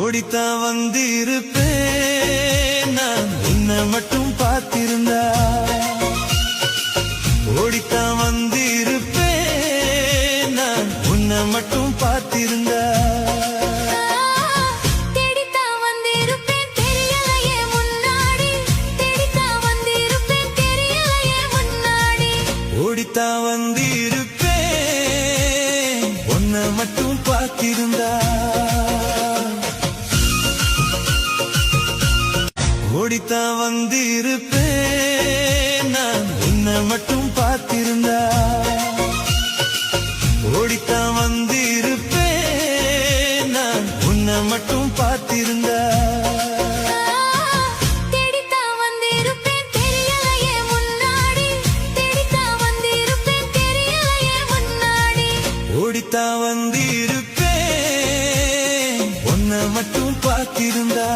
ஓடித்தான் வந்திருப்பேன் நான் உன்னை மட்டும் பார்த்திருந்தா. ஓடித்தான் வந்திருப்பேன் நான் உன்னை மட்டும் பார்த்திருந்தா. ஓடித்தான் வந்திருப்பேன் உன்னை மட்டும் பார்த்திருந்தா. ஓடித்தான் வந்திருப்பேன் நான் உன்னை மட்டும் பார்த்திருந்தா. ஓடித்தான் வந்திருப்பேன் நான் உன்னை மட்டும் பார்த்திருந்தா. ஓடித்தான் வந்திருப்பேன் உன்னை மட்டும் பார்த்திருந்தா.